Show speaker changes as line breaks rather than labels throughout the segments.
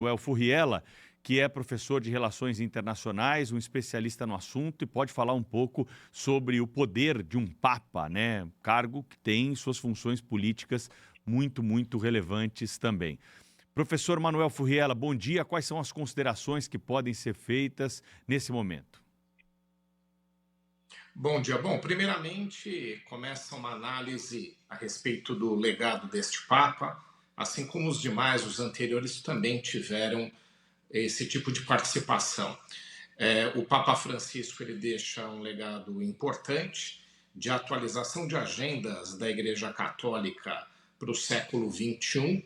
Manuel Furriela, que é professor de Relações Internacionais, um especialista no assunto e pode falar um pouco sobre o poder de um papa, né? Cargo que tem suas funções políticas muito relevantes também. Professor Manuel Furriela, bom dia. Quais são as considerações que podem ser feitas nesse momento?
Bom dia. Bom, primeiramente, começa uma análise a respeito do legado deste Papa, assim como os demais, os anteriores, também tiveram esse tipo de participação. O Papa Francisco ele deixa um legado importante de atualização de agendas da Igreja Católica para o século XXI,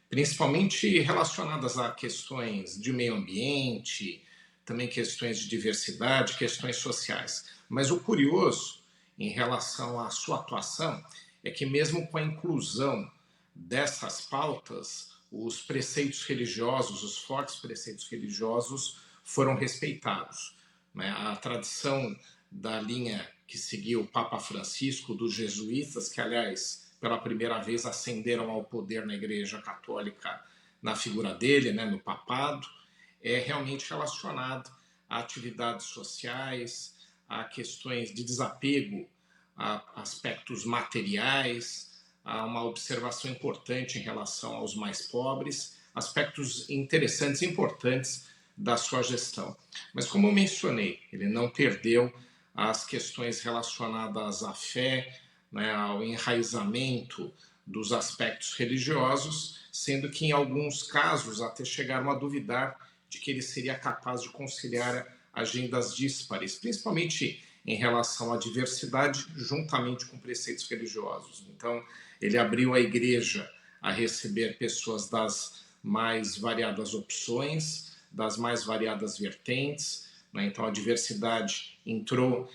principalmente relacionadas a questões de meio ambiente, também questões de diversidade, questões sociais. Mas o curioso em relação à sua atuação é que mesmo com a inclusão dessas pautas, os preceitos religiosos, os fortes preceitos religiosos foram respeitados. A tradição da linha que seguiu o Papa Francisco, dos jesuítas, que, aliás, pela primeira vez ascenderam ao poder na Igreja Católica na figura dele, no papado, é realmente relacionado a atividades sociais, a questões de desapego a aspectos materiais, a uma observação importante em relação aos mais pobres, aspectos interessantes e importantes da sua gestão. Mas, como eu mencionei, ele não perdeu as questões relacionadas à fé, ao enraizamento dos aspectos religiosos, sendo que em alguns casos até chegaram a duvidar de que ele seria capaz de conciliar agendas díspares, principalmente em relação à diversidade, juntamente com preceitos religiosos. Então, ele abriu a igreja a receber pessoas das mais variadas opções, das mais variadas vertentes. Então, a diversidade entrou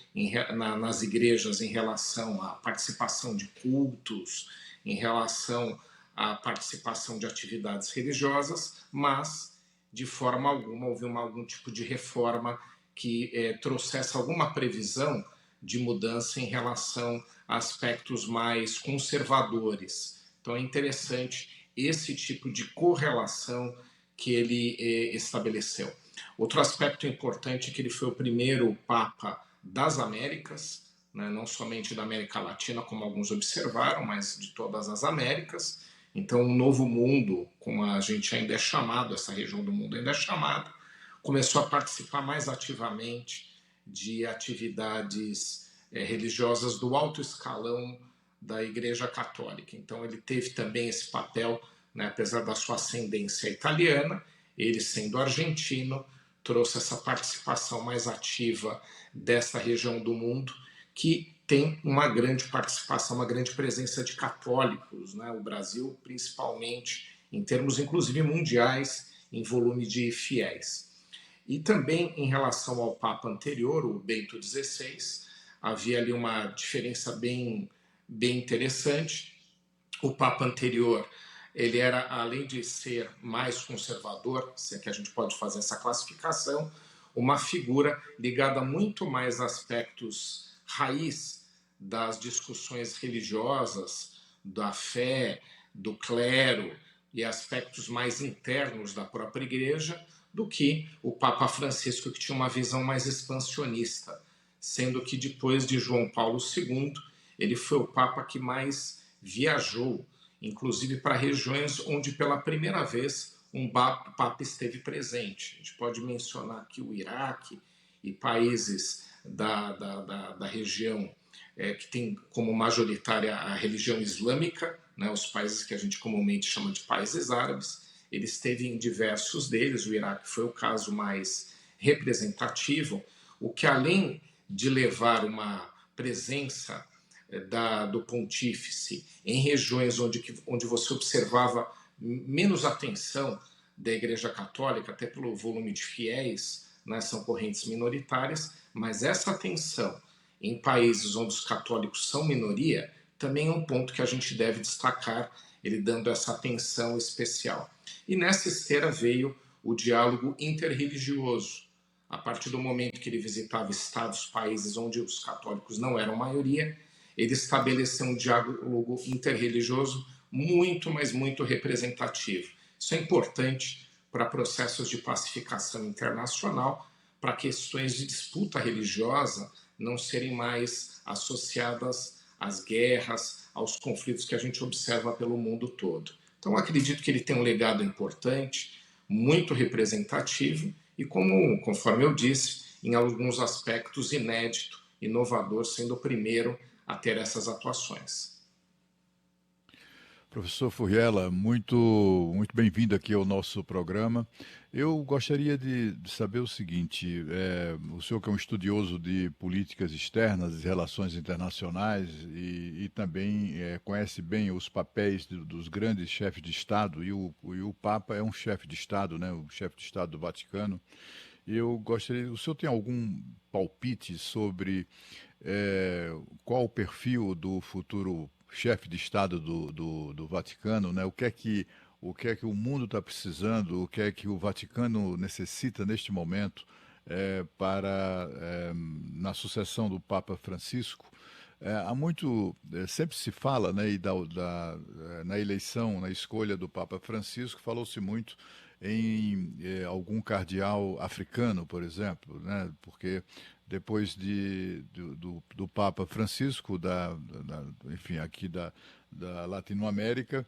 nas igrejas em relação à participação de cultos, em relação à participação de atividades religiosas, mas, de forma alguma, houve algum tipo de reforma que trouxesse alguma previsão de mudança em relação a aspectos mais conservadores. Então, é interessante esse tipo de correlação que ele estabeleceu. Outro aspecto importante é que ele foi o primeiro Papa das Américas, não somente da América Latina, como alguns observaram, mas de todas as Américas. Então, um novo mundo, como a gente ainda é chamado, essa região do mundo ainda é chamada, começou a participar mais ativamente de atividades religiosas do alto escalão da Igreja Católica. Então, ele teve também esse papel, apesar da sua ascendência italiana, ele sendo argentino, trouxe essa participação mais ativa dessa região do mundo, que tem uma grande participação, uma grande presença de católicos, o Brasil, principalmente, em termos, inclusive, mundiais, em volume de fiéis. E também, em relação ao Papa anterior, o Bento XVI, havia ali uma diferença bem interessante. O Papa anterior, ele era, além de ser mais conservador, se é que a gente pode fazer essa classificação, uma figura ligada muito mais a aspectos raiz das discussões religiosas, da fé, do clero e aspectos mais internos da própria igreja, do que o Papa Francisco, que tinha uma visão mais expansionista, sendo que depois de João Paulo II, ele foi o Papa que mais viajou, inclusive para regiões onde pela primeira vez um Papa esteve presente. A gente pode mencionar aqui o Iraque e países da região que tem como majoritária a religião islâmica, os países que a gente comumente chama de países árabes. Ele esteve em diversos deles, o Iraque foi o caso mais representativo, o que além de levar uma presença do pontífice em regiões onde você observava menos atenção da Igreja Católica, até pelo volume de fiéis, são correntes minoritárias, mas essa atenção em países onde os católicos são minoria também é um ponto que a gente deve destacar, ele dando essa atenção especial. E nessa esteira veio o diálogo interreligioso. A partir do momento que ele visitava estados, países onde os católicos não eram maioria, ele estabeleceu um diálogo interreligioso muito, mas muito representativo. Isso é importante para processos de pacificação internacional, para questões de disputa religiosa não serem mais associadas às guerras, aos conflitos que a gente observa pelo mundo todo. Então, acredito que ele tem um legado importante, muito representativo e, conforme eu disse, em alguns aspectos inédito, inovador, sendo o primeiro a ter essas atuações.
Professor Furriela, muito, muito bem-vindo aqui ao nosso programa. Eu gostaria de saber o seguinte: o senhor que é um estudioso de políticas externas e relações internacionais e também conhece bem os papéis dos grandes chefes de Estado, e o Papa é um chefe de Estado, né, o chefe de Estado do Vaticano. Eu gostaria, o senhor tem algum palpite sobre qual o perfil do futuro chefe de Estado do Vaticano, né? O que é que o mundo está precisando, o que é que o Vaticano necessita neste momento na sucessão do Papa Francisco? Há muito, sempre se fala, né, na eleição, na escolha do Papa Francisco, falou-se muito em algum cardeal africano, por exemplo, né, porque depois do Papa Francisco, enfim, aqui da Latinoamérica,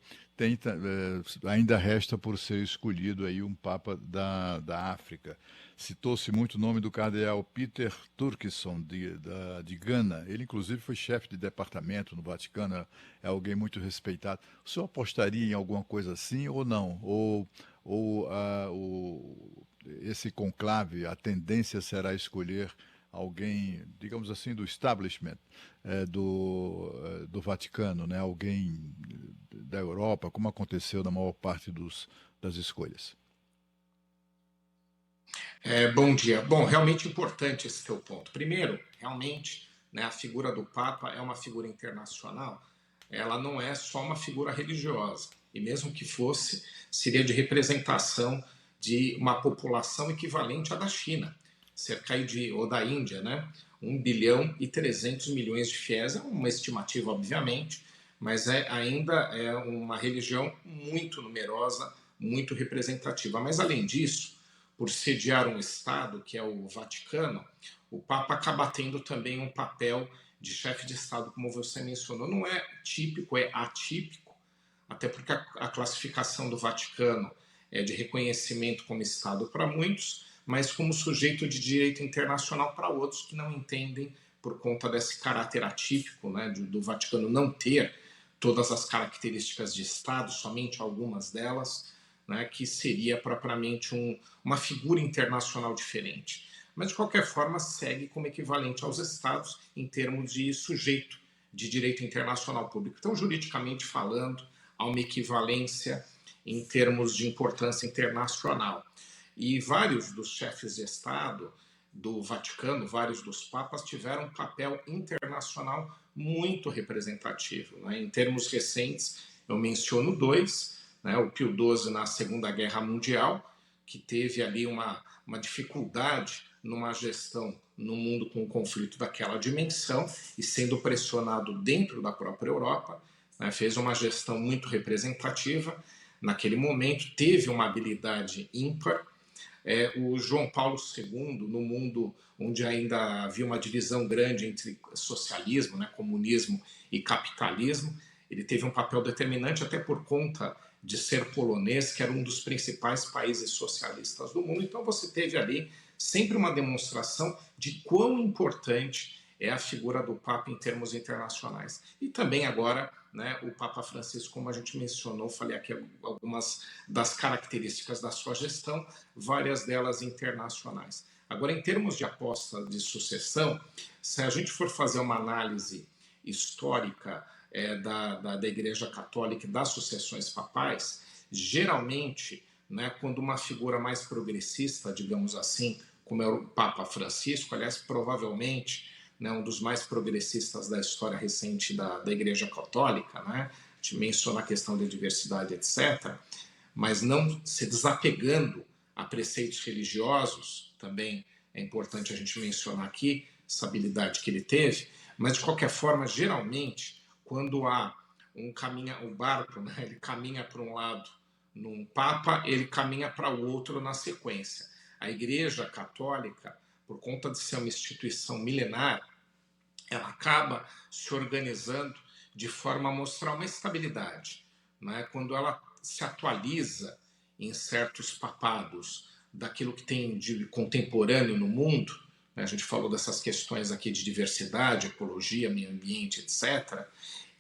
ainda resta por ser escolhido aí um Papa da África. Citou-se muito o nome do cardeal Peter Turkson, de Gana. Ele, inclusive, foi chefe de departamento no Vaticano, é alguém muito respeitado. O senhor apostaria em alguma coisa assim ou não? Esse conclave, a tendência será escolher alguém, digamos assim, do establishment do Vaticano, né? Alguém da Europa, como aconteceu na maior parte das escolhas?
Bom dia. Bom, realmente importante esse teu ponto. Primeiro, realmente, né, a figura do Papa é uma figura internacional, ela não é só uma figura religiosa. E mesmo que fosse, seria de representação de uma população equivalente à da China, cerca ou da Índia, né? 1,3 bilhão de fiéis, é uma estimativa, obviamente, mas ainda é uma religião muito numerosa, muito representativa. Mas, além disso, por sediar um Estado, que é o Vaticano, o Papa acaba tendo também um papel de chefe de Estado, como você mencionou. Não é típico, é atípico, até porque a classificação do Vaticano é de reconhecimento como Estado para muitos, mas como sujeito de direito internacional para outros que não entendem, por conta desse caráter atípico, né, do Vaticano não ter todas as características de Estado, somente algumas delas, né, que seria propriamente uma figura internacional diferente. Mas, de qualquer forma, segue como equivalente aos Estados em termos de sujeito de direito internacional público. Então, juridicamente falando, há uma equivalência em termos de importância internacional. E vários dos chefes de Estado do Vaticano, vários dos papas, tiveram um papel internacional muito representativo. Né? Em termos recentes, eu menciono dois, né? O Pio XII na Segunda Guerra Mundial, que teve ali uma dificuldade numa gestão no mundo com um conflito daquela dimensão e sendo pressionado dentro da própria Europa, né? Fez uma gestão muito representativa. Naquele momento, teve uma habilidade ímpar. O João Paulo II, no mundo onde ainda havia uma divisão grande entre socialismo, né, comunismo e capitalismo, ele teve um papel determinante até por conta de ser polonês, que era um dos principais países socialistas do mundo. Então você teve ali sempre uma demonstração de quão importante é a figura do Papa em termos internacionais. E também agora, né, o Papa Francisco, como a gente mencionou, falei aqui algumas das características da sua gestão, várias delas internacionais. Agora, em termos de aposta de sucessão, se a gente for fazer uma análise histórica da Igreja Católica e das sucessões papais, geralmente, né, quando uma figura mais progressista, digamos assim, como é o Papa Francisco, aliás, provavelmente, né, um dos mais progressistas da história recente da Igreja Católica, né, a gente menciona a questão da diversidade, etc., mas não se desapegando a preceitos religiosos, também é importante a gente mencionar aqui essa habilidade que ele teve, mas de qualquer forma, geralmente, quando há o barco, né, ele caminha para um lado num Papa, ele caminha para o outro na sequência. A Igreja Católica, por conta de ser uma instituição milenar, ela acaba se organizando de forma a mostrar uma estabilidade. Né? Quando ela se atualiza em certos papados daquilo que tem de contemporâneo no mundo, né? A gente falou dessas questões aqui de diversidade, ecologia, meio ambiente, etc.,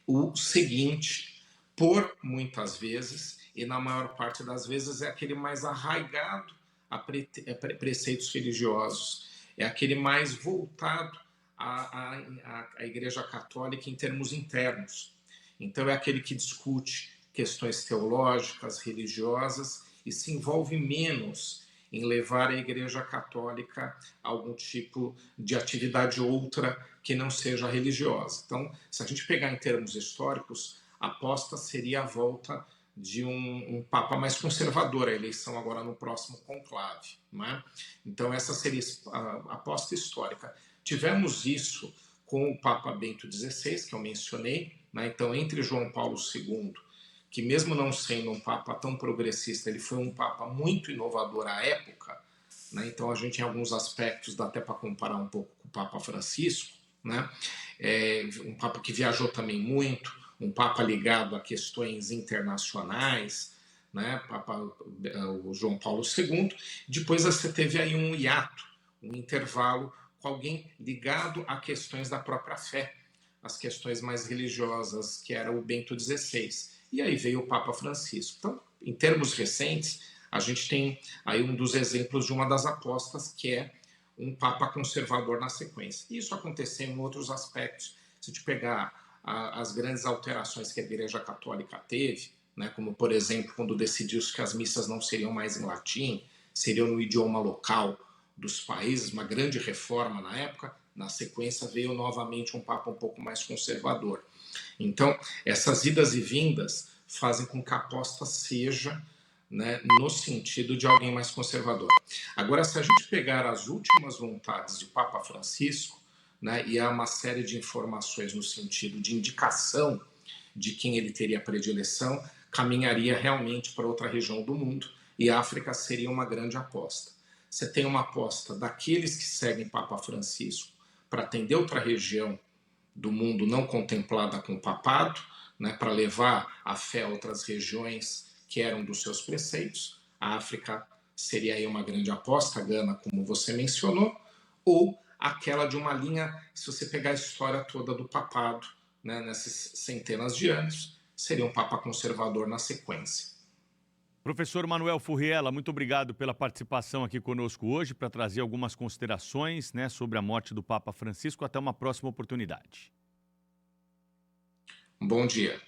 o seguinte, por muitas vezes, e na maior parte das vezes, é aquele mais arraigado a preceitos religiosos, é aquele mais voltado à Igreja Católica em termos internos. Então, é aquele que discute questões teológicas, religiosas, e se envolve menos em levar a Igreja Católica a algum tipo de atividade outra que não seja religiosa. Então, se a gente pegar em termos históricos, a aposta seria a volta de um Papa mais conservador, a eleição agora no próximo conclave. Né? Então, essa seria a aposta histórica. Tivemos isso com o Papa Bento XVI, que eu mencionei. Né? Então, entre João Paulo II, que mesmo não sendo um Papa tão progressista, ele foi um Papa muito inovador à época. Né? Então, a gente, em alguns aspectos, dá até para comparar um pouco com o Papa Francisco. Né? Um Papa que viajou também muito, um Papa ligado a questões internacionais, né? O João Paulo II. Depois você teve aí um hiato, um intervalo com alguém ligado a questões da própria fé, as questões mais religiosas, que era o Bento XVI. E aí veio o Papa Francisco. Então, em termos recentes, a gente tem aí um dos exemplos de uma das apostas, que é um Papa conservador na sequência. Isso aconteceu em outros aspectos. Se te pegar as grandes alterações que a Igreja Católica teve, né, como, por exemplo, quando decidiu-se que as missas não seriam mais em latim, seriam no idioma local dos países, uma grande reforma na época. Na sequência veio novamente um Papa um pouco mais conservador. Então, essas idas e vindas fazem com que a aposta seja, né, no sentido de alguém mais conservador. Agora, se a gente pegar as últimas vontades de Papa Francisco, né, e há uma série de informações no sentido de indicação de quem ele teria predileção, caminharia realmente para outra região do mundo, e a África seria uma grande aposta. Você tem uma aposta daqueles que seguem Papa Francisco para atender outra região do mundo não contemplada com o papado, né, para levar a fé a outras regiões que eram dos seus preceitos. A África seria aí uma grande aposta, a Gana, como você mencionou, ou aquela de uma linha, se você pegar a história toda do papado, né, nessas centenas de anos, seria um Papa conservador na sequência.
Professor Manuel Furriela, muito obrigado pela participação aqui conosco hoje para trazer algumas considerações, né, sobre a morte do Papa Francisco. Até uma próxima oportunidade.
Bom dia.